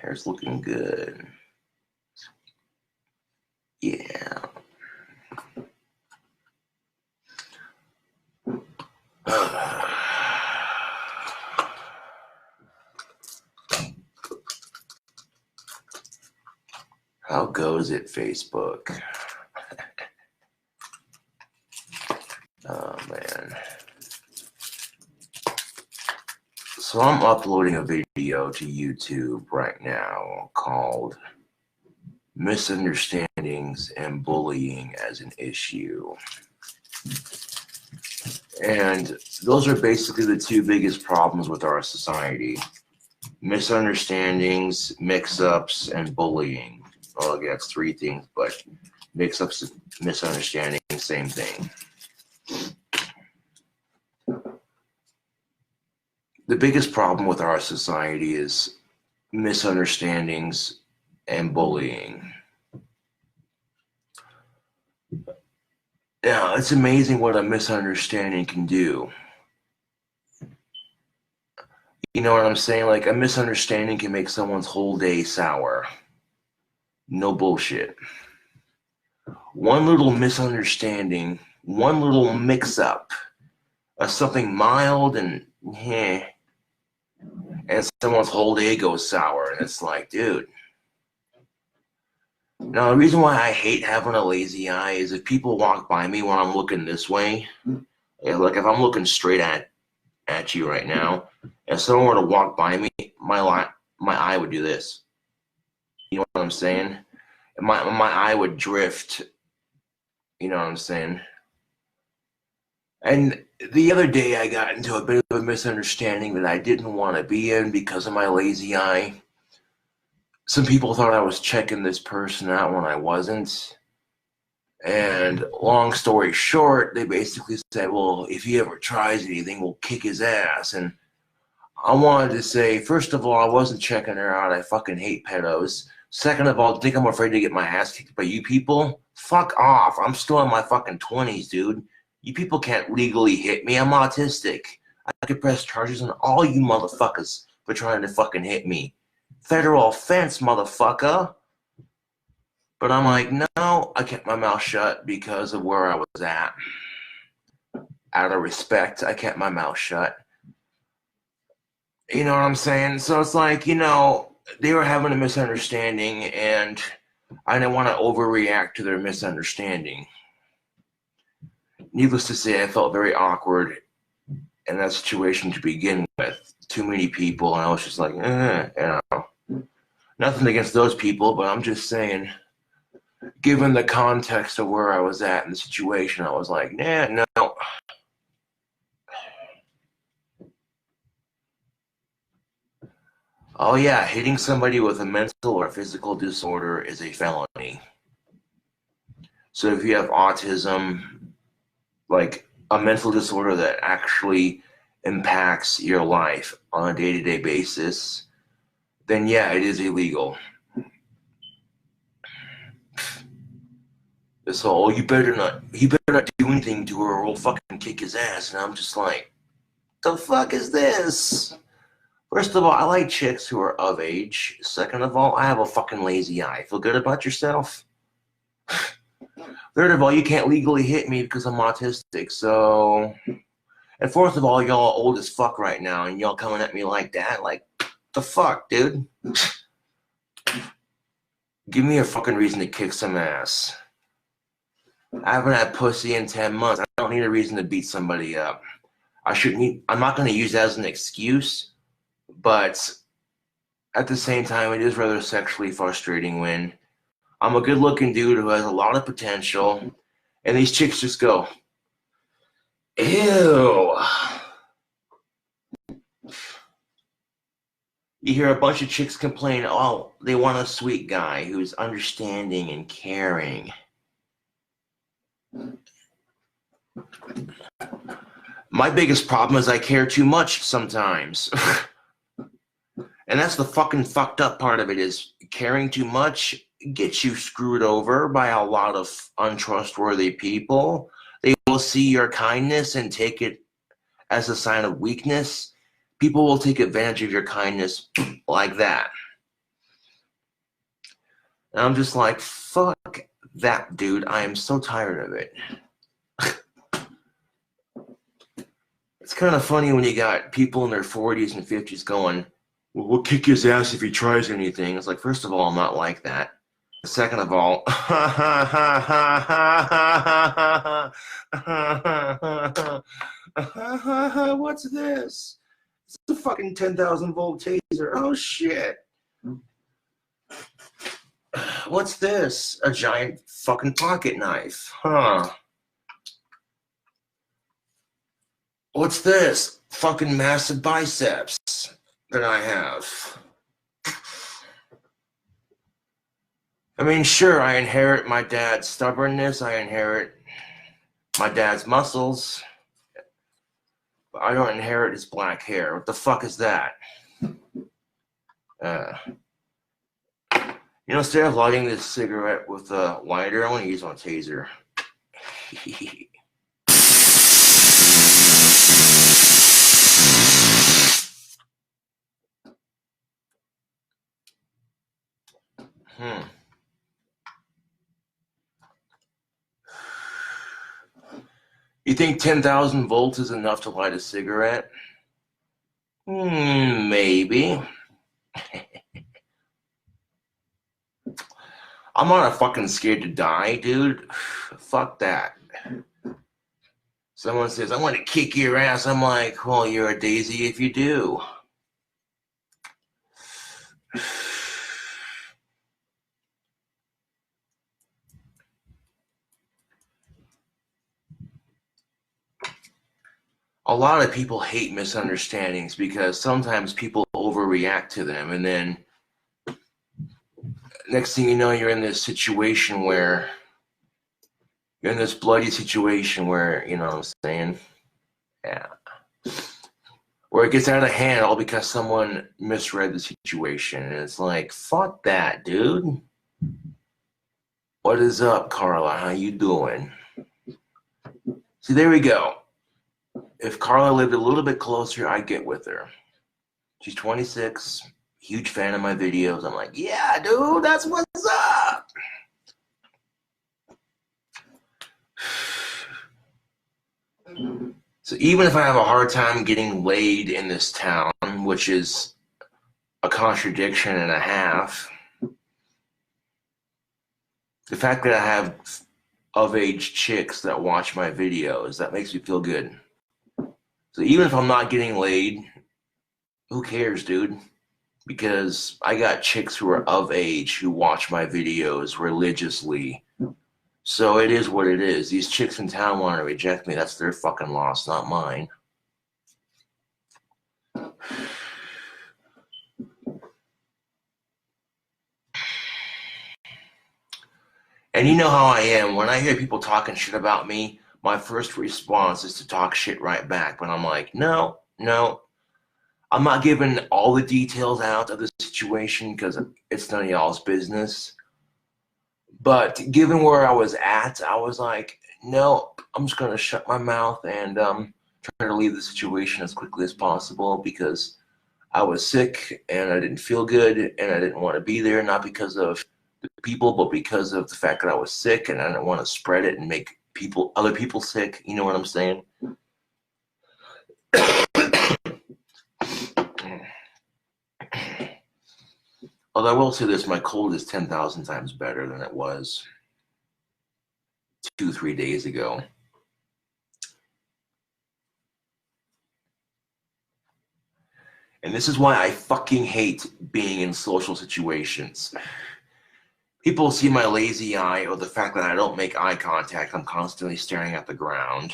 Hair's looking good. Yeah. How goes it, Facebook? Oh, man. So I'm uploading a video to YouTube right now called Misunderstandings and Bullying as an Issue. And those are basically the two biggest problems with our society. Misunderstandings, mix-ups, and bullying. Well, I guess three things, but mix-ups and misunderstandings, same thing. The biggest problem with our society is misunderstandings and bullying. Now, it's amazing what a misunderstanding can do. You know what I'm saying? Like, a misunderstanding can make someone's whole day sour. No bullshit. One little misunderstanding, one little mix-up of something mild and someone's whole day goes sour, and it's like, dude. Now, the reason why I hate having a lazy eye is if people walk by me when I'm looking this way, like if I'm looking straight at you right now, if someone were to walk by me, my eye would do this. You know what I'm saying? My eye would drift. You know what I'm saying? And the other day I got into a bit of a misunderstanding that I didn't want to be in because of my lazy eye. Some people thought I was checking this person out when I wasn't. And long story short, they basically said, well, if he ever tries anything, we'll kick his ass. And I wanted to say, first of all, I wasn't checking her out. I fucking hate pedos. Second of all, think I'm afraid to get my ass kicked by you people? Fuck off. I'm still in my fucking 20s, dude. You people can't legally hit me. I'm autistic. I could press charges on all you motherfuckers for trying to fucking hit me. Federal offense, motherfucker. But I'm like, no, I kept my mouth shut because of where I was at. Out of respect, I kept my mouth shut. You know what I'm saying? So it's like, you know, they were having a misunderstanding, and I didn't want to overreact to their misunderstanding. Needless to say, I felt very awkward in that situation to begin with. Too many people, and I was just like, you know. Nothing against those people, but I'm just saying, given the context of where I was at in the situation, I was like, nah, no. Oh yeah, hitting somebody with a mental or physical disorder is a felony. So if you have autism, like a mental disorder that actually impacts your life on a day-to-day basis, then yeah, it is illegal. This whole, he better not do anything to her or we'll fucking kick his ass. And I'm just like, the fuck is this? First of all, I like chicks who are of age. Second of all, I have a fucking lazy eye. Feel good about yourself? Third of all, you can't legally hit me because I'm autistic, so... And fourth of all, y'all old as fuck right now, and y'all coming at me like that? Like, the fuck, dude? Give me a fucking reason to kick some ass. I haven't had pussy in 10 months. I don't need a reason to beat somebody up. I'm not going to use that as an excuse, but at the same time, it is rather sexually frustrating when I'm a good-looking dude who has a lot of potential, and these chicks just go, ew. You hear a bunch of chicks complain, oh, they want a sweet guy who's understanding and caring. My biggest problem is I care too much sometimes. And that's the fucking fucked up part of it, is caring too much get you screwed over by a lot of untrustworthy people. They will see your kindness and take it as a sign of weakness. People will take advantage of your kindness like that. And I'm just like, fuck that, dude. I am so tired of it. It's kind of funny when you got people in their 40s and 50s going, well, we'll kick his ass if he tries anything. It's like, first of all, I'm not like that. Second of all, what's this? It's a fucking 10,000 volt taser. Oh shit. What's this? A giant fucking pocket knife. Huh. What's this? Fucking massive biceps that I have. I mean, sure, I inherit my dad's stubbornness. I inherit my dad's muscles. But I don't inherit his black hair. What the fuck is that? You know, instead of lighting this cigarette with a lighter, I want to use my taser. You think 10,000 volts is enough to light a cigarette? Maybe. I'm not fucking scared to die, dude. Fuck that. Someone says, I want to kick your ass. I'm like, well, you're a daisy if you do. A lot of people hate misunderstandings because sometimes people overreact to them, and then next thing you know, you're in this situation where you're in this bloody situation where, you know what I'm saying? Yeah. Where it gets out of hand all because someone misread the situation. And it's like, fuck that, dude. What is up, Carla? How you doing? See, there we go. If Carla lived a little bit closer, I'd get with her. She's 26, huge fan of my videos. I'm like, yeah, dude, that's what's up. So even if I have a hard time getting laid in this town, which is a contradiction and a half, the fact that I have of-age chicks that watch my videos, that makes me feel good. So even if I'm not getting laid, who cares, dude? Because I got chicks who are of age who watch my videos religiously. So it is what it is. These chicks in town want to reject me. That's their fucking loss, not mine. And you know how I am. When I hear people talking shit about me, my first response is to talk shit right back. But I'm like, no. I'm not giving all the details out of the situation because it's none of y'all's business. But given where I was at, I was like, no, I'm just going to shut my mouth and try to leave the situation as quickly as possible because I was sick and I didn't feel good and I didn't want to be there, not because of the people, but because of the fact that I was sick and I didn't want to spread it and make other people sick. You know what I'm saying? Although I will say this, my cold is 10,000 times better than it was 2-3 days ago. And this is why I fucking hate being in social situations. People see my lazy eye or the fact that I don't make eye contact. I'm constantly staring at the ground.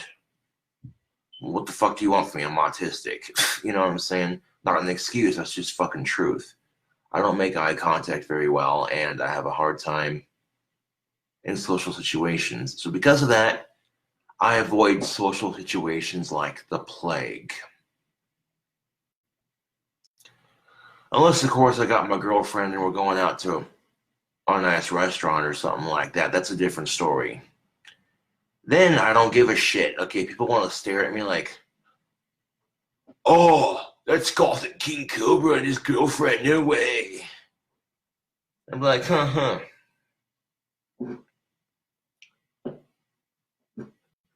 What the fuck do you want from me? I'm autistic. You know what I'm saying? Not an excuse. That's just fucking truth. I don't make eye contact very well, and I have a hard time in social situations. So because of that, I avoid social situations like the plague. Unless, of course, I got my girlfriend and we're going out to or a nice restaurant or something like that, that's a different story. Then I don't give a shit. Okay, people want to stare at me like, oh, that's Gothic King Cobra and his girlfriend, no way. I'm like, huh.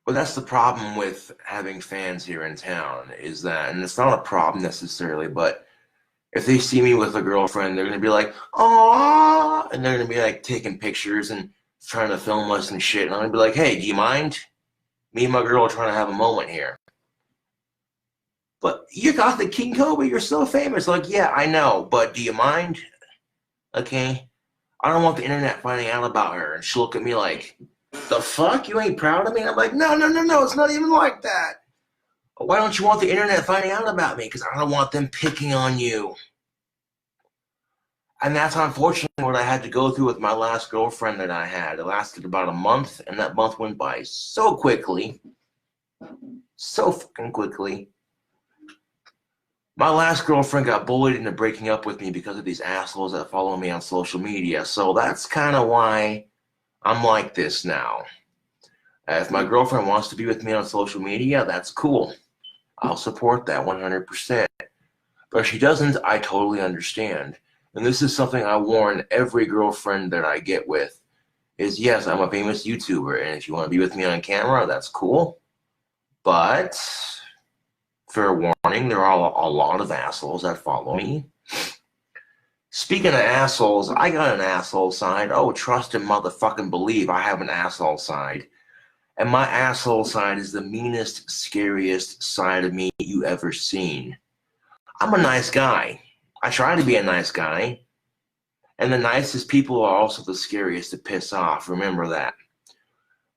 But that's the problem with having fans here in town, is that, and it's not a problem necessarily, but if they see me with a girlfriend, they're going to be like, aww, and they're going to be like taking pictures and trying to film us and shit. And I'm going to be like, hey, do you mind? Me and my girl are trying to have a moment here. But you got the King Cobra, you're so famous. Like, yeah, I know, but do you mind? Okay. I don't want the internet finding out about her. And she'll look at me like, the fuck? You ain't proud of me? And I'm like, no, it's not even like that. Why don't you want the internet finding out about me? Because I don't want them picking on you. And that's unfortunately what I had to go through with my last girlfriend that I had. It lasted about a month, and that month went by so quickly. So fucking quickly. My last girlfriend got bullied into breaking up with me because of these assholes that follow me on social media. So that's kind of why I'm like this now. If my girlfriend wants to be with me on social media, that's cool. I'll support that 100%. But if she doesn't, I totally understand. And this is something I warn every girlfriend that I get with, is yes, I'm a famous YouTuber, and if you want to be with me on camera, that's cool. But, fair warning, there are a lot of assholes that follow me. Speaking of assholes, I got an asshole side. Oh, trust and motherfucking believe I have an asshole side. And my asshole side is the meanest, scariest side of me you ever seen. I'm a nice guy. I try to be a nice guy. And the nicest people are also the scariest to piss off. Remember that.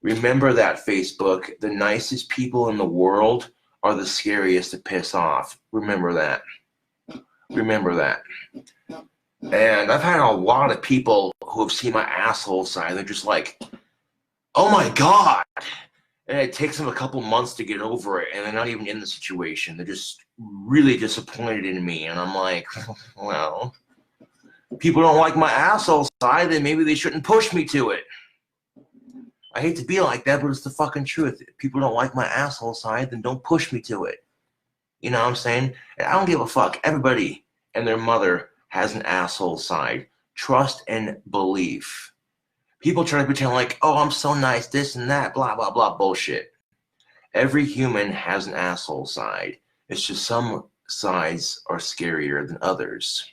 Remember that, Facebook. The nicest people in the world are the scariest to piss off. Remember that. Remember that. And I've had a lot of people who have seen my asshole side. They're just like, oh my God. And it takes them a couple months to get over it. And they're not even in the situation. They're just really disappointed in me. And I'm like, well, people don't like my asshole side, then maybe they shouldn't push me to it. I hate to be like that, but it's the fucking truth. If people don't like my asshole side, then don't push me to it. You know what I'm saying? And I don't give a fuck. Everybody and their mother has an asshole side. Trust and belief. People try to pretend like, oh, I'm so nice, this and that, blah, blah, blah, bullshit. Every human has an asshole side. It's just some sides are scarier than others.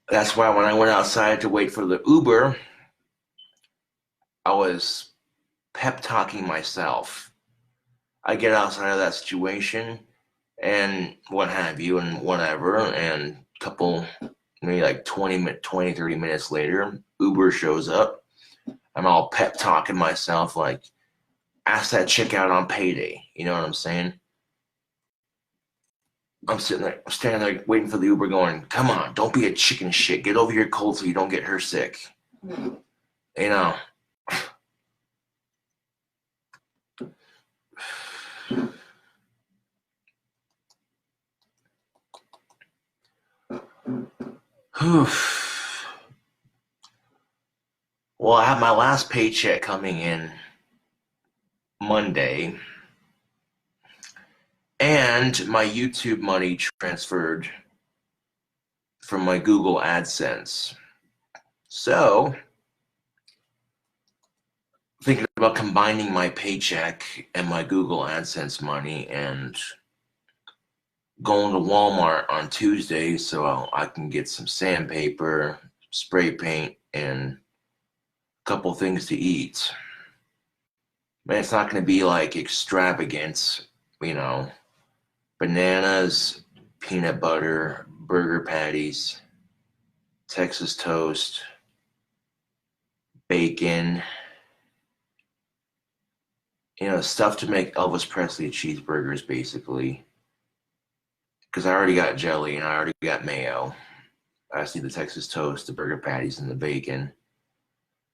That's why when I went outside to wait for the Uber, I was pep talking myself. I get outside of that situation and what have you and whatever, and a couple, maybe like 30 minutes later, Uber shows up. I'm all pep talking myself like, ask that chick out on payday. You know what I'm saying? I'm standing there waiting for the Uber going, come on, don't be a chicken shit. Get over your cold so you don't get her sick. You know. Well, I have my last paycheck coming in Monday. And my YouTube money transferred from my Google AdSense. So, thinking about combining my paycheck and my Google AdSense money and going to Walmart on Tuesday so I can get some sandpaper, spray paint, and a couple things to eat. Man, it's not going to be like extravagant, you know. Bananas, peanut butter, burger patties, Texas toast, bacon, you know, stuff to make Elvis Presley cheeseburgers, basically. Because I already got jelly and I already got mayo. I just need the Texas toast, the burger patties, and the bacon.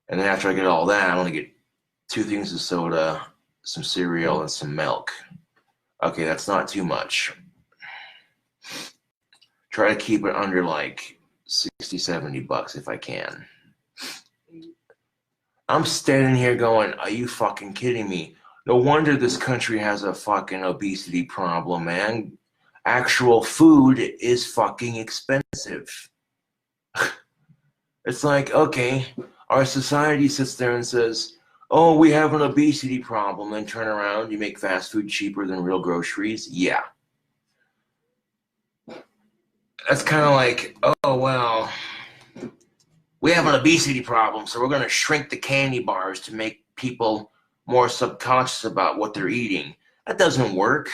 And then after I get all that, I want to get 2 things of soda, some cereal, and some milk. Okay, that's not too much. Try to keep it under like 60, 70 bucks if I can. I'm standing here going, are you fucking kidding me? No wonder this country has a fucking obesity problem, man. Actual food is fucking expensive. It's like, okay, our society sits there and says, oh, we have an obesity problem, then turn around, you make fast food cheaper than real groceries. Yeah. That's kind of like, oh, well, we have an obesity problem, so we're going to shrink the candy bars to make people more subconscious about what they're eating. That doesn't work.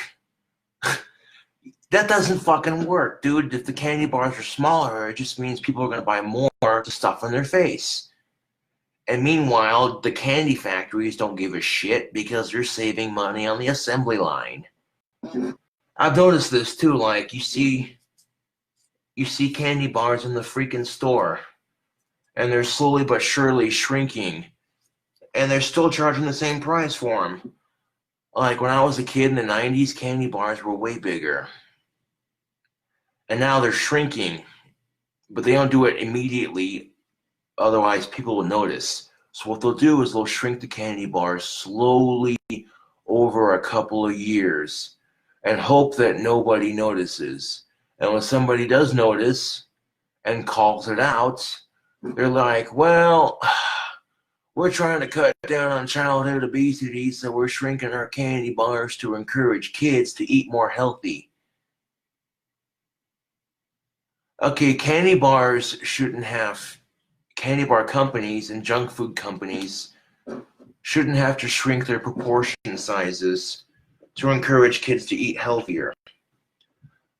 That doesn't fucking work, dude. If the candy bars are smaller, it just means people are going to buy more to stuff on their face. And meanwhile, the candy factories don't give a shit because they're saving money on the assembly line. I've noticed this too. Like, you see candy bars in the freaking store, and they're slowly but surely shrinking, and they're still charging the same price for them. Like, when I was a kid in the 90s, candy bars were way bigger. And now they're shrinking, but they don't do it immediately, otherwise people will notice. So what they'll do is they'll shrink the candy bars slowly over a couple of years and hope that nobody notices. And when somebody does notice and calls it out, they're like, well, we're trying to cut down on childhood obesity, so we're shrinking our candy bars to encourage kids to eat more healthy. Okay, candy bar companies and junk food companies shouldn't have to shrink their proportion sizes to encourage kids to eat healthier.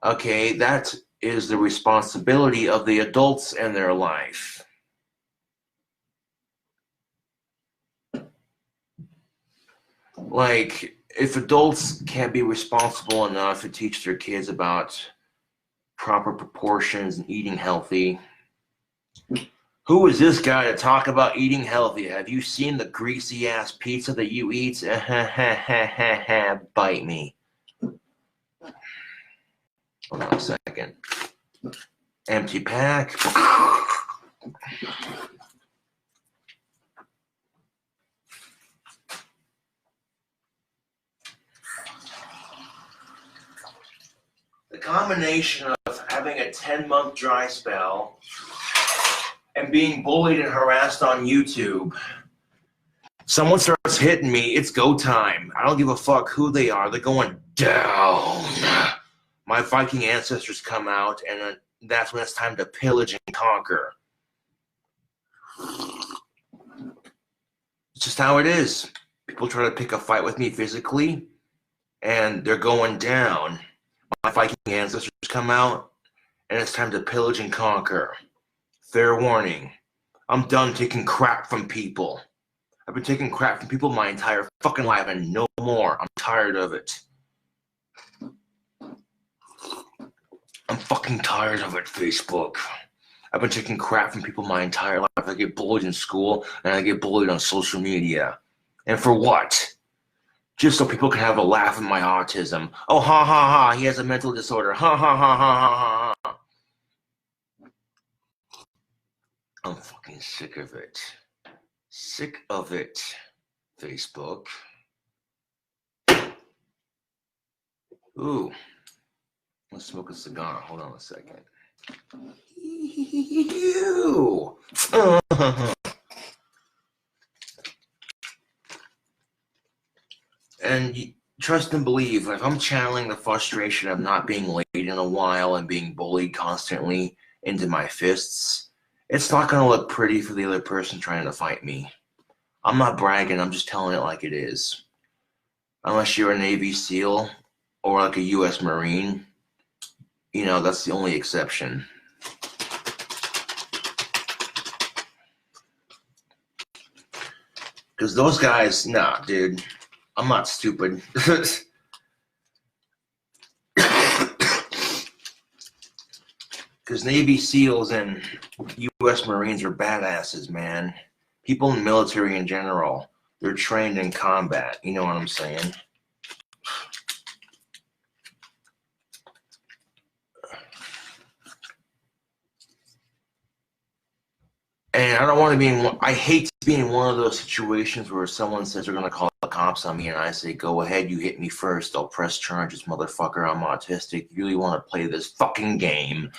Okay, that is the responsibility of the adults in their life. Like, if adults can't be responsible enough to teach their kids about proper proportions and eating healthy, who is this guy to talk about eating healthy? Have you seen the greasy ass pizza that you eat? Bite me. Hold on a second. Empty pack. The combination of having a 10-month dry spell and being bullied and harassed on YouTube. Someone starts hitting me, it's go time. I don't give a fuck who they are. They're going down. My Viking ancestors come out, and that's when it's time to pillage and conquer. It's just how it is. People try to pick a fight with me physically, and they're going down. My Viking ancestors come out, and it's time to pillage and conquer. Fair warning. I'm done taking crap from people. I've been taking crap from people my entire fucking life, and no more. I'm tired of it. I'm fucking tired of it, Facebook. I've been taking crap from people my entire life. I get bullied in school, and I get bullied on social media. And for what? Just so people can have a laugh at my autism. Oh, ha, ha, ha, he has a mental disorder. Ha, ha, ha, ha, ha, ha. I'm fucking sick of it. Sick of it, Facebook. Ooh. Let's smoke a cigar. Hold on a second. Ew. And trust and believe, if I'm channeling the frustration of not being late in a while and being bullied constantly into my fists, it's not going to look pretty for the other person trying to fight me. I'm not bragging, I'm just telling it like it is. Unless you're a Navy SEAL or like a U.S. Marine, you know, that's the only exception. Because those guys, nah, dude, I'm not stupid. Because Navy SEALs and U.S. Marines are badasses, man. People in the military in general, they're trained in combat. You know what I'm saying? I don't want to be in one, I hate to be in one of those situations where someone says they're going to call the cops on me and I say, go ahead, you hit me first, I'll press charges, motherfucker, I'm autistic. You really want to play this fucking game?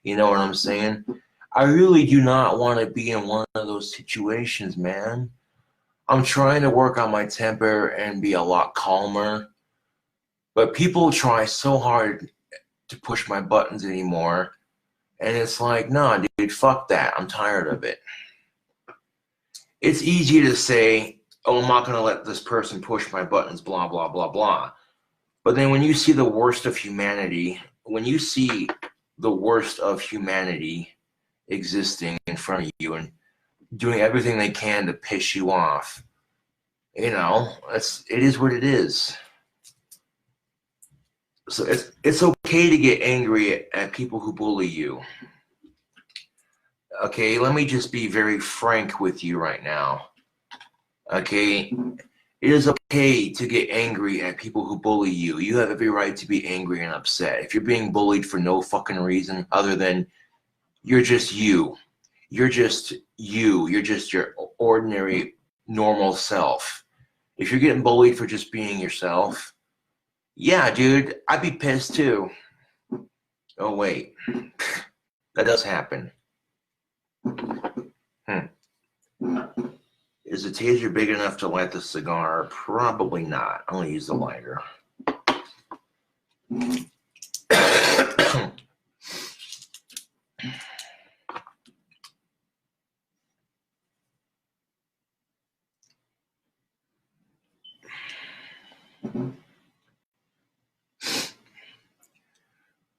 You know what I'm saying? I really do not want to be in one of those situations, man. I'm trying to work on my temper and be a lot calmer, but people try so hard to push my buttons anymore, and it's like, nah, dude, fuck that. I'm tired of it. It's easy to say, oh, I'm not going to let this person push my buttons, blah, blah, blah, blah. But then when you see the worst of humanity, when you see the worst of humanity existing in front of you and doing everything they can to piss you off, you know, it is what it is. So it's okay to get angry at people who bully you. Okay, let me just be very frank with you right now. Okay, it is okay to get angry at people who bully you. You have every right to be angry and upset. If you're being bullied for no fucking reason other than you're just you. You're just you. You're just your ordinary, normal self. If you're getting bullied for just being yourself, yeah, dude, I'd be pissed too. Oh, wait. That does happen. Is the taser big enough to light the cigar? Probably not. I'm going to use the lighter.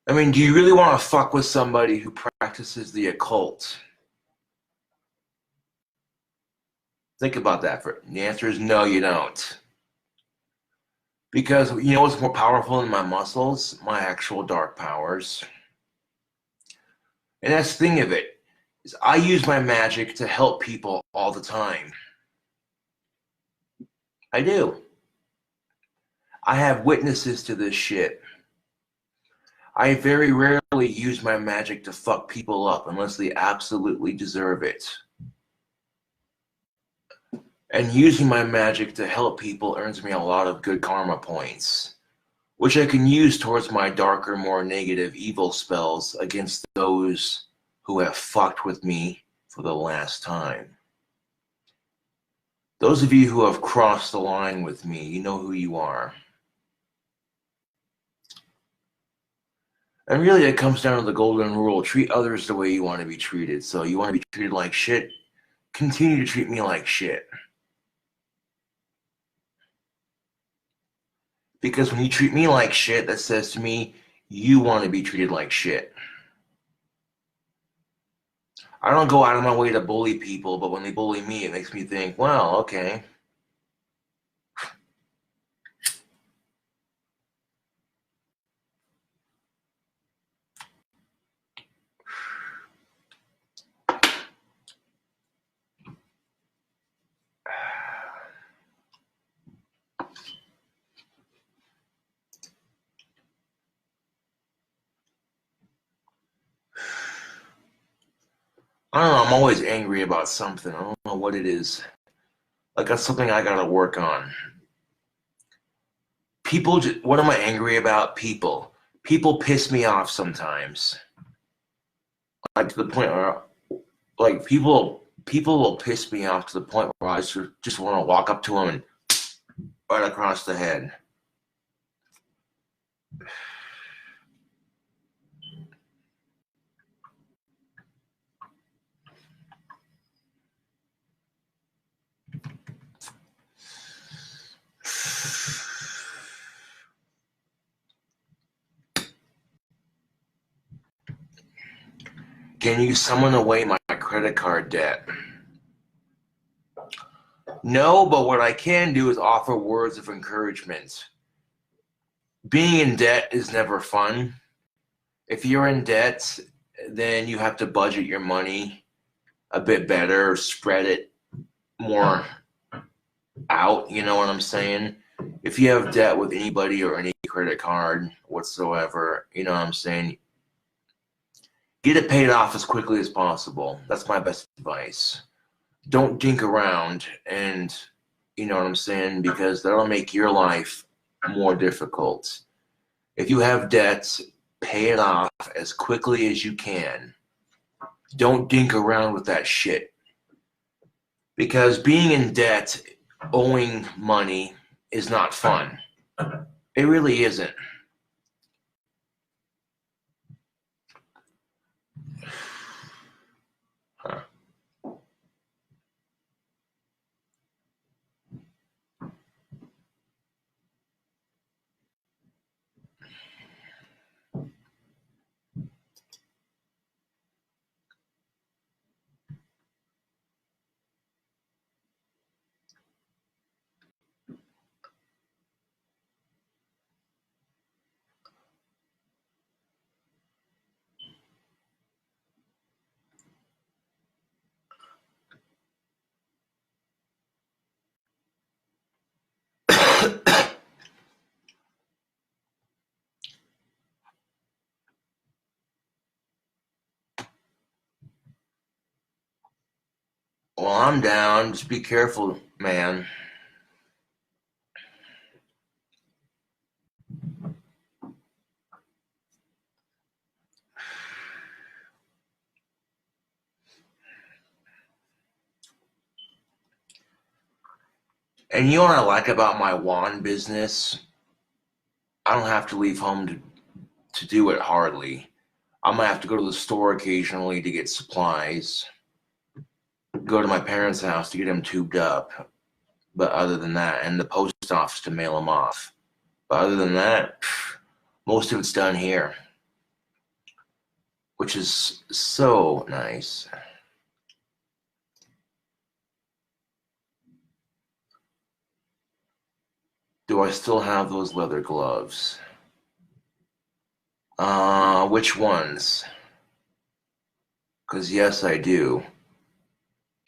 I mean, do you really want to fuck with somebody who practices the occult? Think about that. The answer is no, you don't. Because you know what's more powerful than my muscles? My actual dark powers. And that's the thing of it, is I use my magic to help people all the time. I do. I have witnesses to this shit. I very rarely use my magic to fuck people up unless they absolutely deserve it. And using my magic to help people earns me a lot of good karma points, which I can use towards my darker, more negative evil spells against those who have fucked with me for the last time. Those of you who have crossed the line with me, you know who you are. And really, it comes down to the golden rule. Treat others the way you want to be treated. So you want to be treated like shit? Continue to treat me like shit. Because when you treat me like shit, that says to me, you want to be treated like shit. I don't go out of my way to bully people, but when they bully me, it makes me think, well, okay. I don't know, I'm always angry about something. I don't know what it is. Like, that's something I gotta work on. People, what am I angry about? People. People piss me off sometimes. Like, to the point where, like, people will piss me off to the point where I just want to walk up to them and right across the head. Can you summon away my credit card debt? No, but what I can do is offer words of encouragement. Being in debt is never fun. If you're in debt, then you have to budget your money a bit better, spread it more out, you know what I'm saying? If you have debt with anybody or any credit card whatsoever, you know what I'm saying? Get it paid off as quickly as possible. That's my best advice. don't dink around, and you know what I'm saying, because that'll make your life more difficult. If you have debts, pay it off as quickly as you can. Don't dink around with that shit. Because being in debt, owing money, is not fun. It really isn't. Huh. Well, I'm down. Just be careful, man. And you know what I like about my wand business? I don't have to leave home to do it hardly. I'm gonna have to go to the store occasionally to get supplies. Go to my parents' house to get them tubed up. But other than that, and the post office to mail them off. But other than that, most of it's done here, which is so nice. Do I still have those leather gloves? Which ones? Because yes, I do.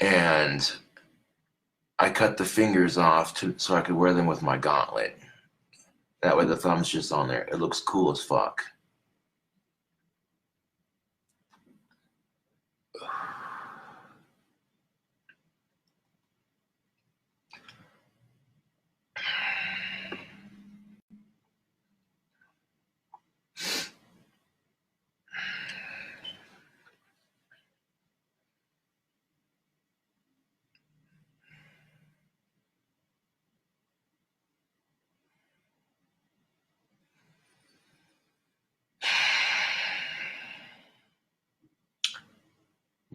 And I cut the fingers off so I could wear them with my gauntlet. That way the thumb's just on there. It looks cool as fuck.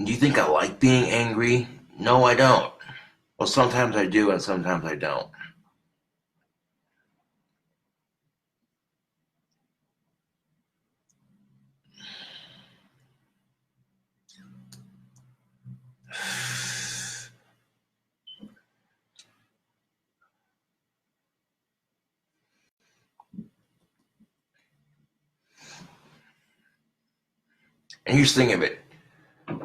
Do you think I like being angry? No, I don't. Well, sometimes I do and sometimes I don't. And here's the thing of it.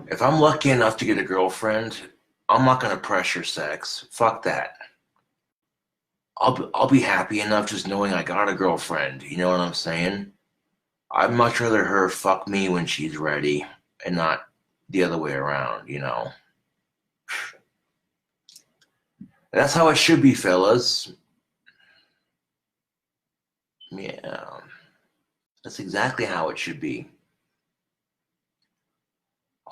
If I'm lucky enough to get a girlfriend, I'm not gonna pressure sex. Fuck that. I'll be happy enough just knowing I got a girlfriend. You know what I'm saying? I'd much rather her fuck me when she's ready and not the other way around, you know? That's how it should be, fellas. Yeah. That's exactly how it should be.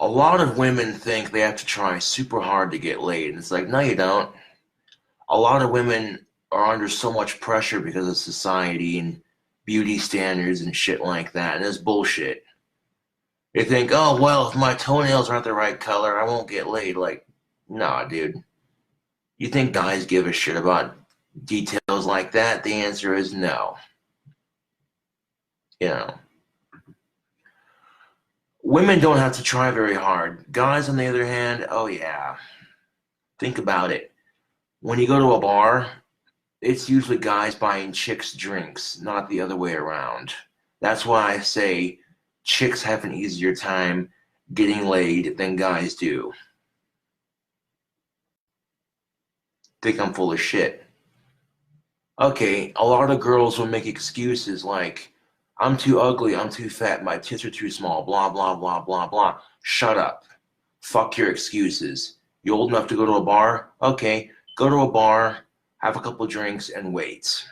A lot of women think they have to try super hard to get laid. And it's like, no, you don't. A lot of women are under so much pressure because of society and beauty standards and shit like that. And it's bullshit. They think, oh, well, if my toenails aren't the right color, I won't get laid. Like, nah, dude. You think guys give a shit about details like that? The answer is no. You know. Women don't have to try very hard. Guys, on the other hand, oh yeah. Think about it. When you go to a bar, it's usually guys buying chicks drinks, not the other way around. That's why I say chicks have an easier time getting laid than guys do. Think I'm full of shit. Okay, a lot of girls will make excuses like, I'm too ugly, I'm too fat, my tits are too small, blah, blah, blah, blah, blah. Shut up. Fuck your excuses. You old enough to go to a bar? Okay, go to a bar, have a couple drinks, and wait.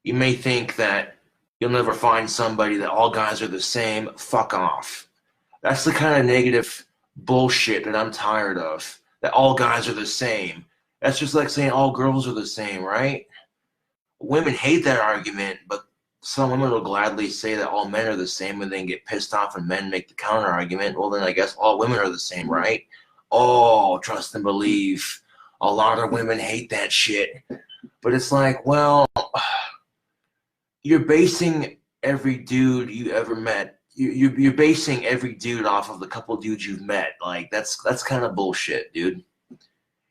You may think that you'll never find somebody that all guys are the same. Fuck off. That's the kind of negative bullshit that I'm tired of. That all guys are the same. That's just like saying all girls are the same, right? Women hate that argument, but some women will gladly say that all men are the same and then get pissed off when men make the counter argument. Well, then I guess all women are the same, right? Oh, trust and believe. A lot of women hate that shit. But it's like, well, you're basing every dude you ever met. You're basing every dude off of the couple dudes you've met. Like, that's kind of bullshit, dude.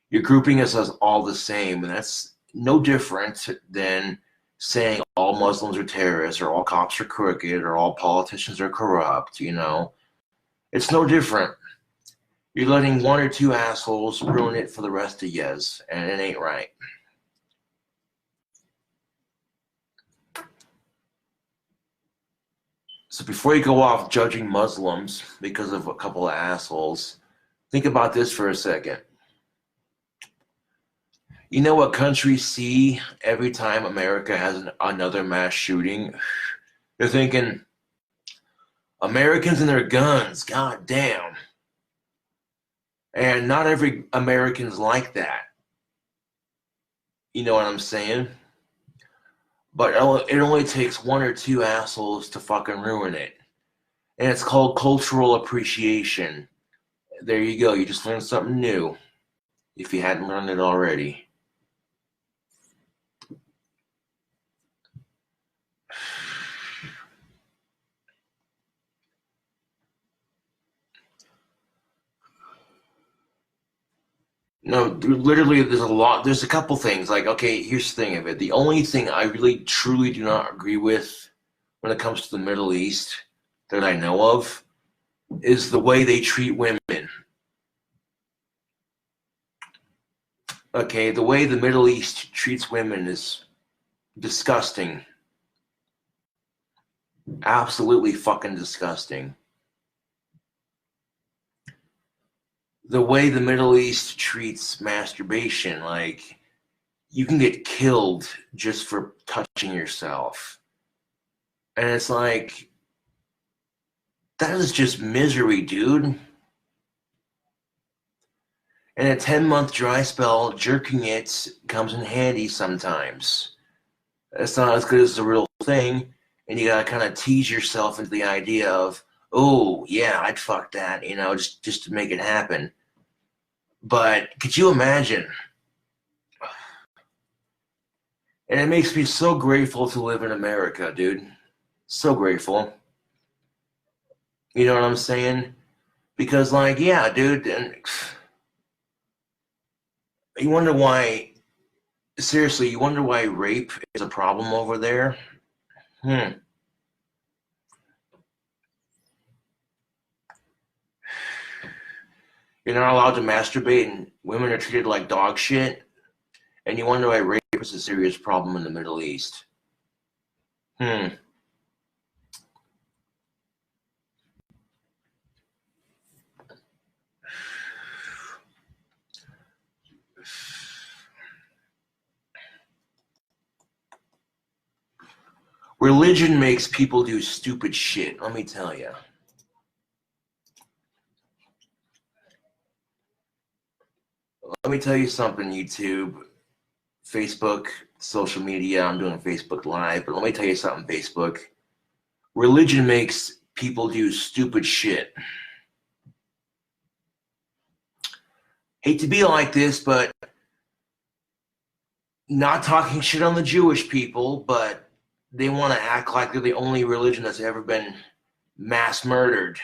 You're grouping us as all the same, and that's no different than saying all Muslims are terrorists, or all cops are crooked, or all politicians are corrupt, you know? It's no different. You're letting one or two assholes ruin it for the rest of yez, and it ain't right. So before you go off judging Muslims because of a couple of assholes, think about this for a second. You know what countries see every time America has another mass shooting? They're thinking, Americans and their guns, god damn. And not every American's like that. You know what I'm saying? But it only takes one or two assholes to fucking ruin it. And it's called cultural appreciation. There you go. You just learned something new, if you hadn't learned it already. No, literally, there's a couple things. Like, okay, here's the thing of it. The only thing I really, truly do not agree with when it comes to the Middle East that I know of is the way they treat women. Okay, the way the Middle East treats women is disgusting. Absolutely fucking disgusting. The way the Middle East treats masturbation, like, you can get killed just for touching yourself. And it's like, that is just misery, dude. In a 10-month dry spell, jerking it comes in handy sometimes. It's not as good as the real thing, and you gotta kind of tease yourself into the idea of, oh, yeah, I'd fuck that, you know, just to make it happen. But could you imagine? And it makes me so grateful to live in America, dude. So grateful. You know what I'm saying? Because, like, yeah, dude, and you wonder why, seriously, you wonder why rape is a problem over there? You're not allowed to masturbate, and women are treated like dog shit, and you wonder why rape is a serious problem in the Middle East. Religion makes people do stupid shit, let me tell you. Let me tell you something, YouTube, Facebook, social media. I'm doing Facebook Live, but let me tell you something, Facebook. Religion makes people do stupid shit. Hate to be like this, but not talking shit on the Jewish people, but they want to act like they're the only religion that's ever been mass murdered.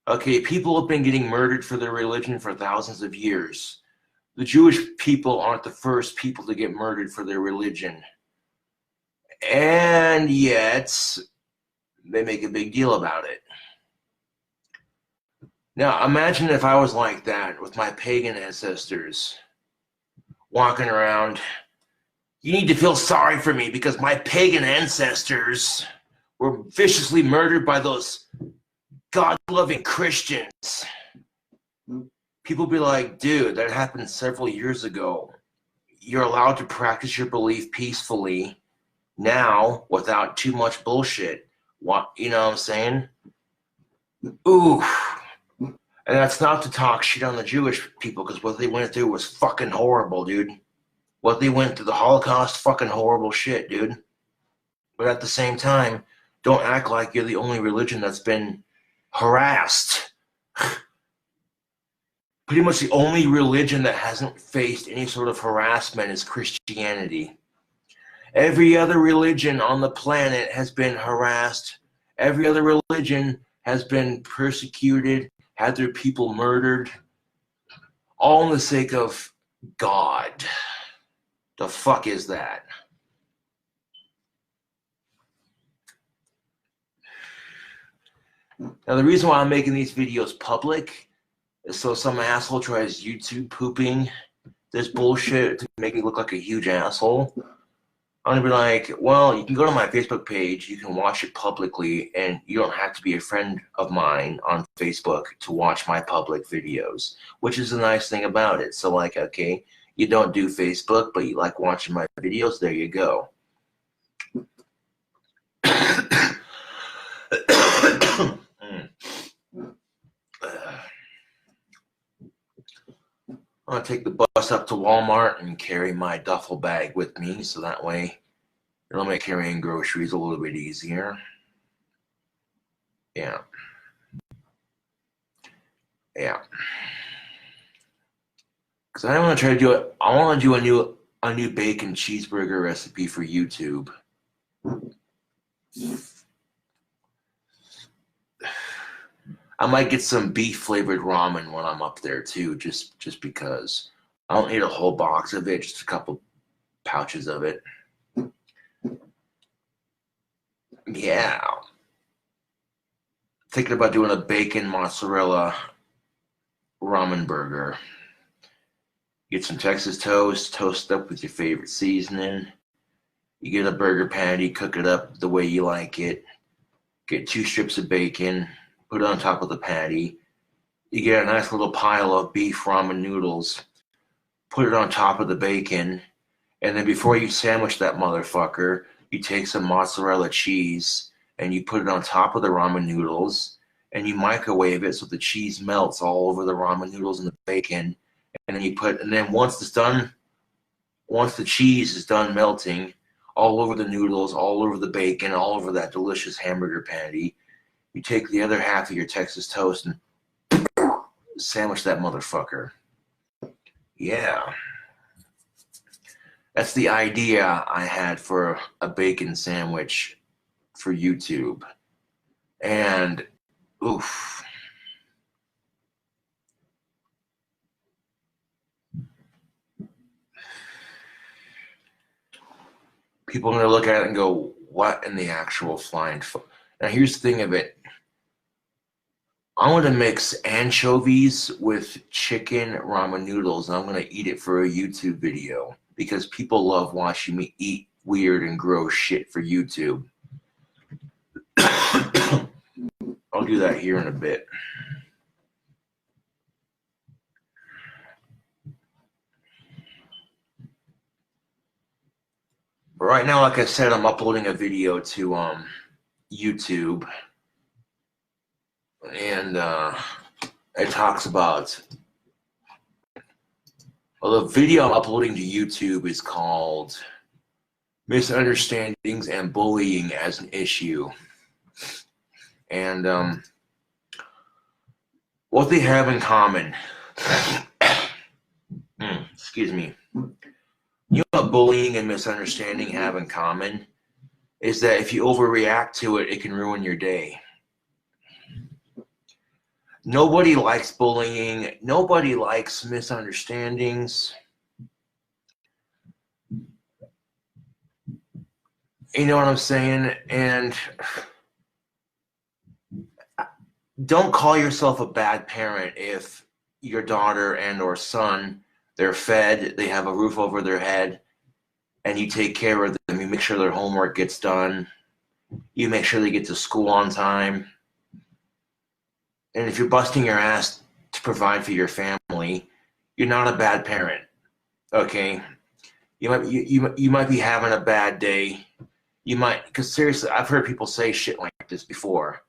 Okay, people have been getting murdered for their religion for thousands of years. The Jewish people aren't the first people to get murdered for their religion. And yet, they make a big deal about it. Now, imagine if I was like that with my pagan ancestors, walking around. You need to feel sorry for me because my pagan ancestors were viciously murdered by those God-loving Christians. People be like, dude, that happened several years ago. You're allowed to practice your belief peacefully now without too much bullshit. What, you know what I'm saying? Ooh. And that's not to talk shit on the Jewish people, because what they went through was fucking horrible, dude. What they went through, the Holocaust, fucking horrible shit, dude. But at the same time, don't act like you're the only religion that's been harassed. Pretty much the only religion that hasn't faced any sort of harassment is Christianity. Every other religion on the planet has been harassed. Every other religion has been persecuted, had their people murdered, all in the sake of God. The fuck is that? Now, the reason why I'm making these videos public is so some asshole tries YouTube pooping this bullshit to make me look like a huge asshole. I'm gonna be like, well, you can go to my Facebook page, you can watch it publicly, and you don't have to be a friend of mine on Facebook to watch my public videos, which is the nice thing about it. So, like, okay, you don't do Facebook, but you like watching my videos, there you go. I'm gonna take the bus up to Walmart and carry my duffel bag with me, so that way it'll make carrying groceries a little bit easier. Yeah. Because I want to try to do it. I want to do a new bacon cheeseburger recipe for YouTube. I might get some beef flavored ramen when I'm up there too, just because. I don't need a whole box of it, just a couple pouches of it. Yeah. Thinking about doing a bacon mozzarella ramen burger. Get some Texas toast, toast it up with your favorite seasoning. You get a burger patty, cook it up the way you like it. Get 2 strips of bacon, put it on top of the patty. You get a nice little pile of beef ramen noodles, put it on top of the bacon, and then before you sandwich that motherfucker, you take some mozzarella cheese and you put it on top of the ramen noodles, and you microwave it so the cheese melts all over the ramen noodles and the bacon. And then once the cheese is done melting all over the noodles, all over the bacon, all over that delicious hamburger patty, you take the other half of your Texas toast and sandwich that motherfucker. Yeah. That's the idea I had for a bacon sandwich for YouTube. And, oof. People are going to look at it and go, what in the actual flying fuck? Now, here's the thing of it. I want to mix anchovies with chicken ramen noodles, and I'm going to eat it for a YouTube video because people love watching me eat weird and gross shit for YouTube. I'll do that here in a bit. But right now, like I said, I'm uploading a video to YouTube, and it talks about, well, the video I'm uploading to YouTube is called Misunderstandings and Bullying as an Issue. And what they have in common, excuse me, you know what bullying and misunderstanding have in common is that if you overreact to it, it can ruin your day. Nobody likes bullying. Nobody likes misunderstandings. You know what I'm saying? And don't call yourself a bad parent if your daughter and or son, they're fed, they have a roof over their head, and you take care of them. You make sure their homework gets done. You make sure they get to school on time. And if you're busting your ass to provide for your family, you're not a bad parent. Okay? You might be having a bad day. You might, because seriously, I've heard people say shit like this before.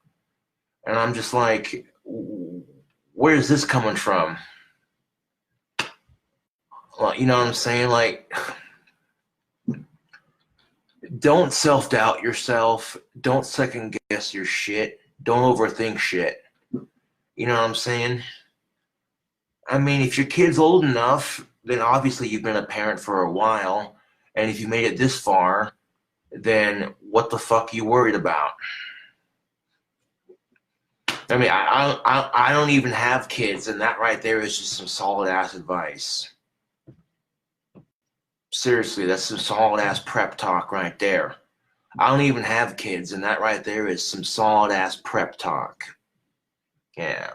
And I'm just like, where is this coming from? Well, you know what I'm saying? Like, don't self-doubt yourself. Don't second-guess your shit. Don't overthink shit. You know what I'm saying? I mean, if your kid's old enough, then obviously you've been a parent for a while. And if you made it this far, then what the fuck are you worried about? I mean, I don't even have kids, and that right there is just some solid-ass advice. Seriously, that's some solid-ass prep talk right there. I don't even have kids, and that right there is some solid-ass prep talk. Yeah.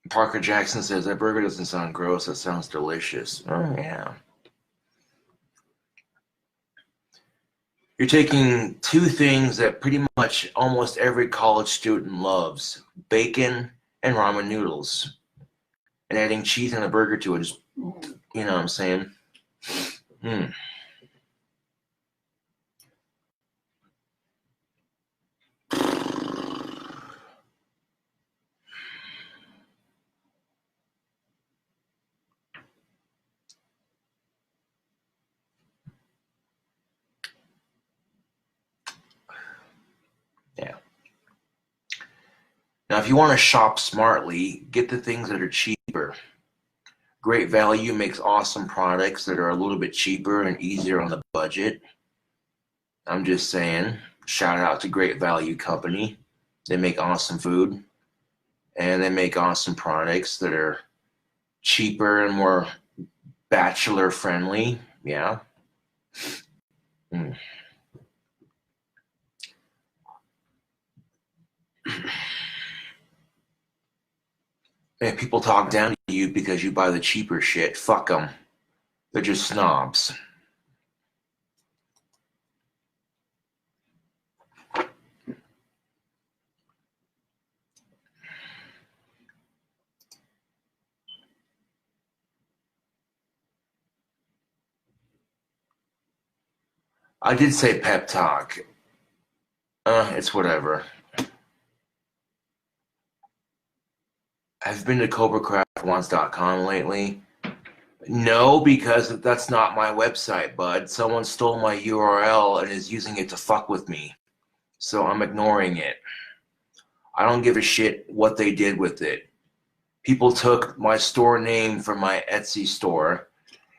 Parker Jackson says, that burger doesn't sound gross. That sounds delicious. Oh, yeah. You're taking two things that pretty much almost every college student loves, bacon and ramen noodles, and adding cheese and a burger to it is, you know what I'm saying? Yeah. Now, if you want to shop smartly, get the things that are cheaper. Great Value makes awesome products that are a little bit cheaper and easier on the budget. I'm just saying, shout out to Great Value Company. They make awesome food, and they make awesome products that are cheaper and more bachelor friendly. Yeah. And people talk down to you because you buy the cheaper shit. Fuck them. They're just snobs. I did say pep talk. It's whatever. Have you been to CobraCraftOnes.com lately? No, because that's not my website, bud. Someone stole my URL and is using it to fuck with me. So I'm ignoring it. I don't give a shit what they did with it. People took my store name from my Etsy store.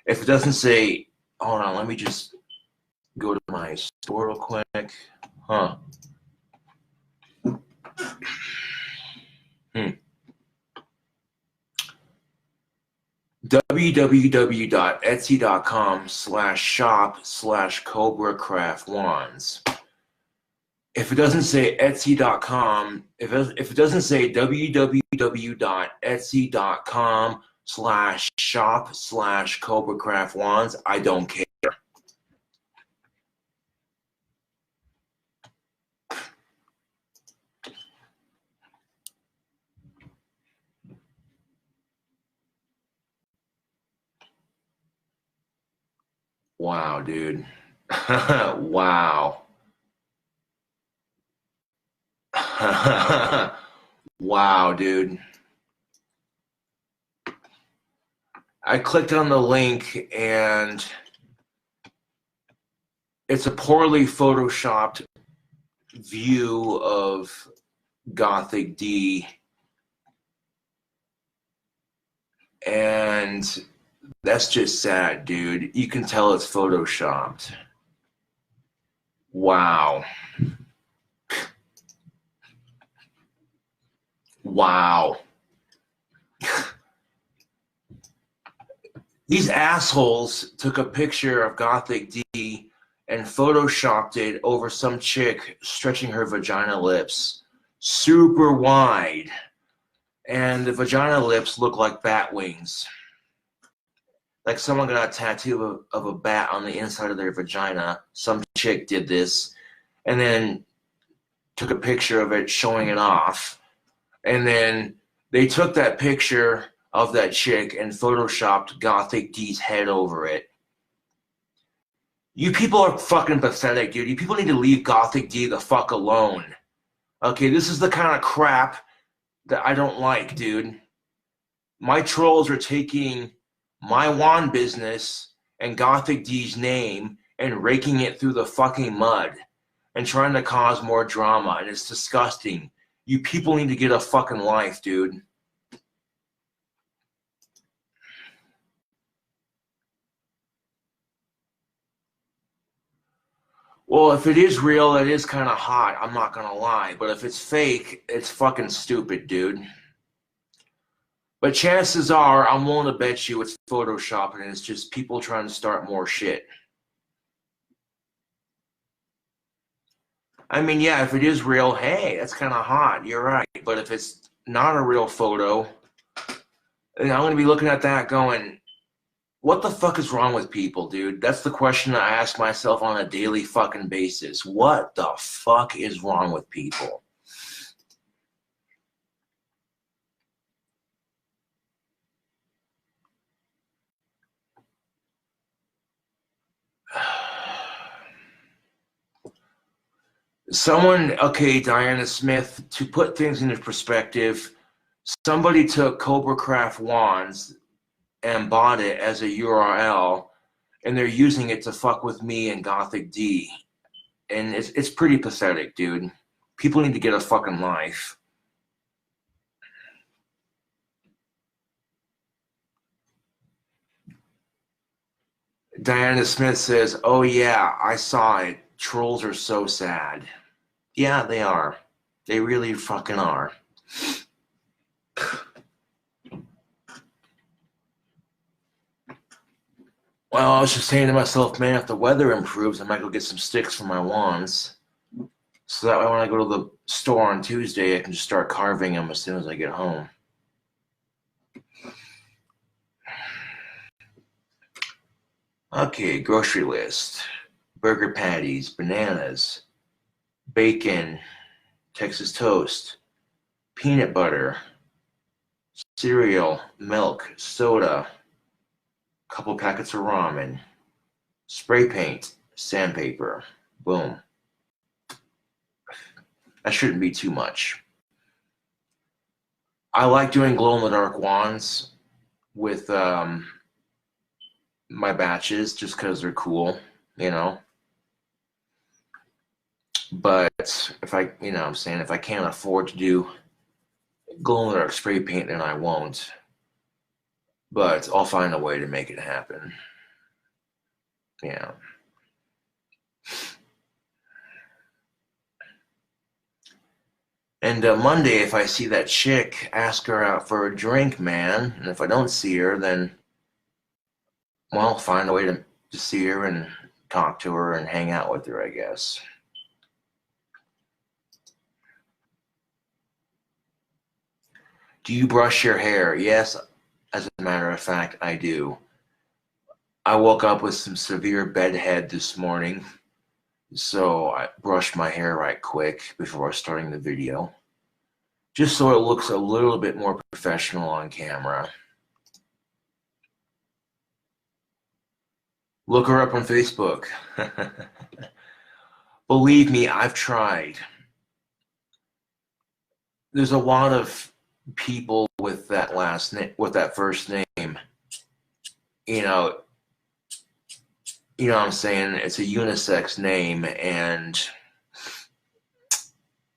If it doesn't say, hold on, let me just go to my store real quick. www.etsy.com/shop/CobraCraftWands. If it doesn't say Etsy.com, if it doesn't say www.etsy.com/shop/CobraCraftWands, I don't care. Wow, dude. Wow. Wow, dude. I clicked on the link and it's a poorly photoshopped view of Gothic D, and that's just sad, dude. You can tell it's photoshopped. Wow. Wow. These assholes took a picture of Gothic D and photoshopped it over some chick stretching her vagina lips super wide. And the vagina lips look like bat wings. Like someone got a tattoo of a bat on the inside of their vagina. Some chick did this and then took a picture of it showing it off. And then they took that picture of that chick and photoshopped Gothic D's head over it. You people are fucking pathetic, dude. You people need to leave Gothic D the fuck alone. Okay, this is the kind of crap that I don't like, dude. My trolls are taking my wand business and Gothic D's name and raking it through the fucking mud and trying to cause more drama, and it's disgusting. You people need to get a fucking life, dude. Well, if it is real, it is kind of hot. I'm not going to lie. But if it's fake, it's fucking stupid, dude. But chances are, I'm willing to bet you it's Photoshop and it's just people trying to start more shit. I mean, yeah, if it is real, hey, that's kind of hot. You're right. But if it's not a real photo, then I'm going to be looking at that going, what the fuck is wrong with people, dude? That's the question I ask myself on a daily fucking basis. What the fuck is wrong with people? Someone, okay, Diana Smith, to put things into perspective, somebody took Cobra Craft wands and bought it as a URL, and they're using it to fuck with me and Gothic D. And it's pretty pathetic, dude. People need to get a fucking life. Diana Smith says, oh yeah, I saw it. Trolls are so sad. Yeah, they are. They really fucking are. Well, I was just saying to myself, man, if the weather improves, I might go get some sticks for my wands. So that way when I go to the store on Tuesday, I can just start carving them as soon as I get home. Okay, grocery list. Burger patties, bananas, bacon, Texas toast, peanut butter, cereal, milk, soda, a couple packets of ramen, spray paint, sandpaper. Boom. That shouldn't be too much. I like doing glow-in-the-dark wands with my batches just because they're cool, you know. But if I, you know what I'm saying, if I can't afford to do glow-in-the-dark spray paint, then I won't. But I'll find a way to make it happen. Yeah. And Monday, if I see that chick, ask her out for a drink, man. And if I don't see her, then, well, find a way to see her and talk to her and hang out with her, I guess. Do you brush your hair? Yes, as a matter of fact, I do. I woke up with some severe bedhead this morning, so I brushed my hair right quick before starting the video, just so it looks a little bit more professional on camera. Look her up on Facebook. Believe me, I've tried. There's a lot of people with that last name, with that first name. You know what I'm saying? It's a unisex name, and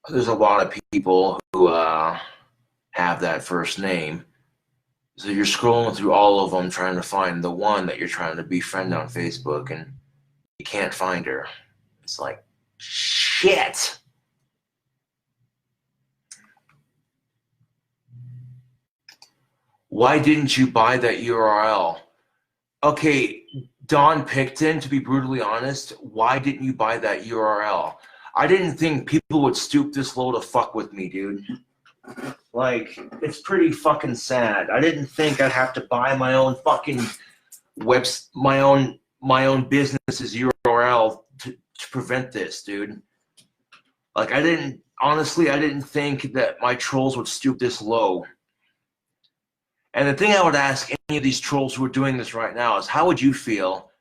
there's a lot of people who have that first name. So you're scrolling through all of them trying to find the one that you're trying to befriend on Facebook, and you can't find her. It's like, shit. Why didn't you buy that URL? Okay, Don Picton, to be brutally honest, why didn't you buy that URL? I didn't think people would stoop this low to fuck with me, dude. Like, it's pretty fucking sad. I didn't think I'd have to buy my own fucking my own business's URL to prevent this, dude. Like, I didn't think that my trolls would stoop this low. And the thing I would ask any of these trolls who are doing this right now is, how would you feel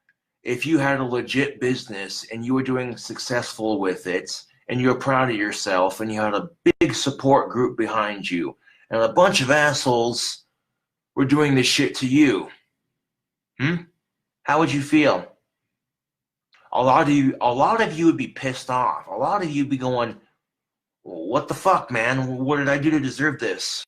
if you had a legit business and you were doing successful with it and you're proud of yourself and you had a big support group behind you and a bunch of assholes were doing this shit to you? How would you feel? A lot of you would be pissed off. A lot of you would be going, what the fuck, man? What did I do to deserve this?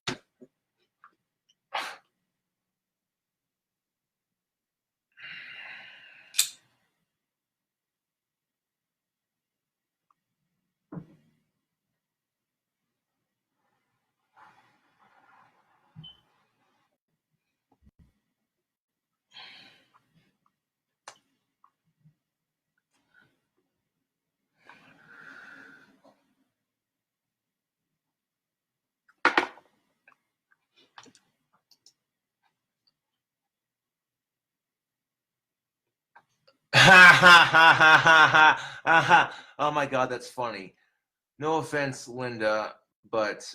Ha ha ha ha ha ha ha. Oh my god, that's funny. No offense, Linda, but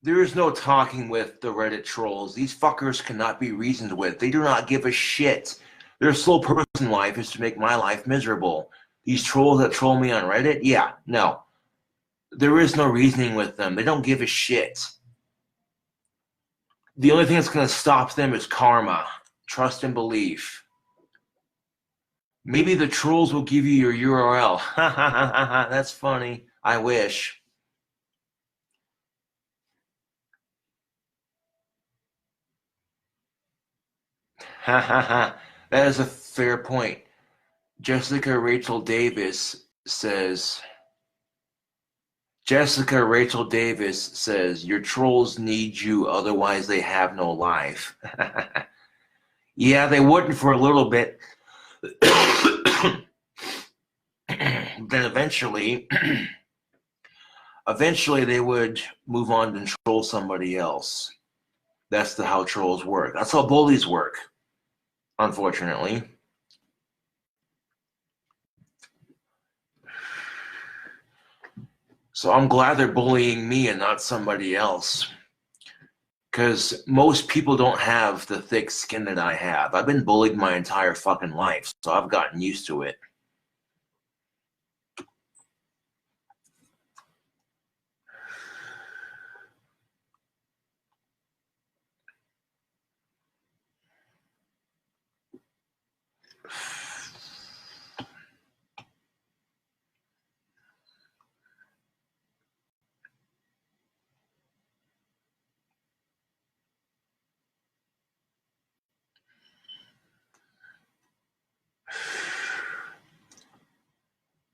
there is no talking with the Reddit trolls. These fuckers cannot be reasoned with. They do not give a shit. Their sole purpose in life is to make my life miserable. These trolls that troll me on Reddit, yeah, no. There is no reasoning with them. They don't give a shit. The only thing that's going to stop them is karma. Trust and belief. Maybe the trolls will give you your URL. Ha ha ha ha ha. That's funny. I wish. Ha ha ha. That is a fair point. Jessica Rachel Davis says, your trolls need you, otherwise they have no life. Yeah, they wouldn't for a little bit. Then eventually they would move on and troll somebody else. That's how trolls work. That's how bullies work, unfortunately. So I'm glad they're bullying me and not somebody else. Because most people don't have the thick skin that I have. I've been bullied my entire fucking life, so I've gotten used to it.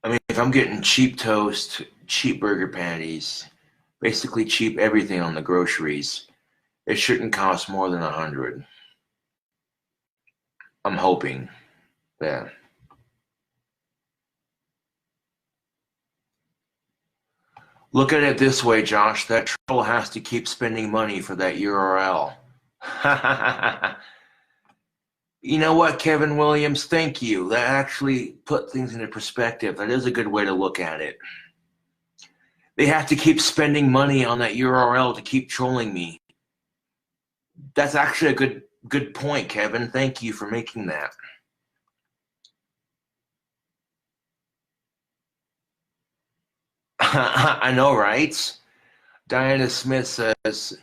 I mean, if I'm getting cheap toast, cheap burger patties, basically cheap everything on the groceries, it shouldn't cost more than $100. I'm hoping. Yeah. Look at it this way, Josh. That troll has to keep spending money for that URL. You know what, Kevin Williams? Thank you. That actually put things into perspective. That is a good way to look at it. They have to keep spending money on that URL to keep trolling me. That's actually a good point, Kevin. Thank you for making that. I know, right? Diana Smith says,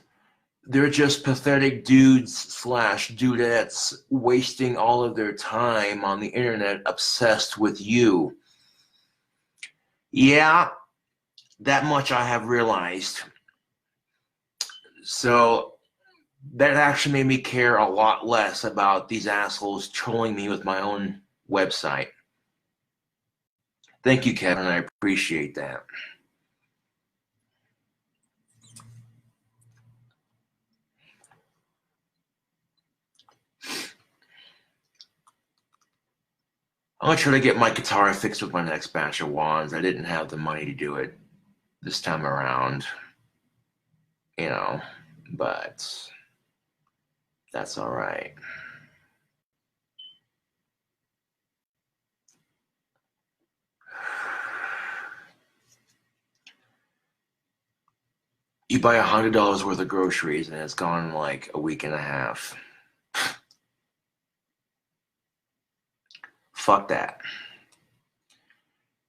they're just pathetic dudes/dudettes wasting all of their time on the internet obsessed with you. Yeah, that much I have realized. So that actually made me care a lot less about these assholes trolling me with my own website. Thank you, Kevin. I appreciate that. I'm gonna try to get my guitar fixed with my next batch of wands. I didn't have the money to do it this time around, you know, but that's all right. You buy $100 worth of groceries and it's gone in like a week and a half. Fuck that.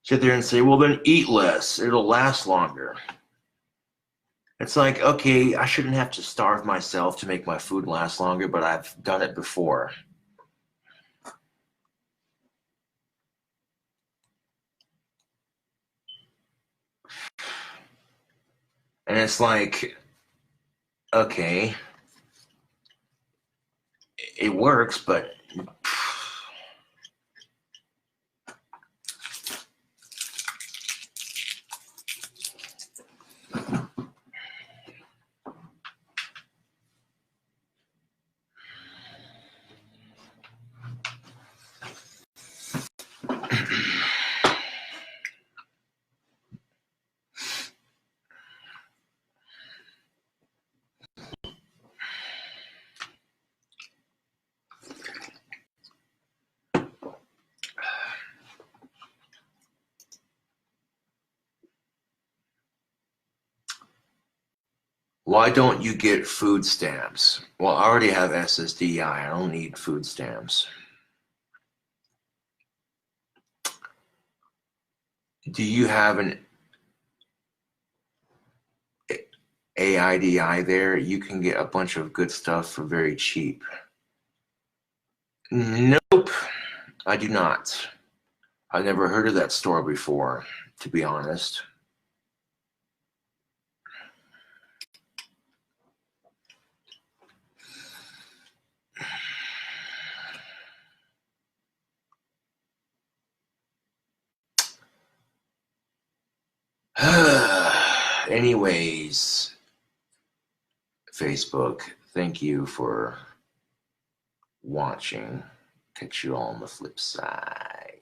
Sit there and say, well, then eat less. It'll last longer. It's like, okay, I shouldn't have to starve myself to make my food last longer, but I've done it before. And it's like, okay, it works, but why don't you get food stamps? Well, I already have SSDI. I don't need food stamps. Do you have an AIDI there? You can get a bunch of good stuff for very cheap. Nope, I do not. I've never heard of that store before, to be honest. Anyways, Facebook, thank you for watching. Catch you all on the flip side.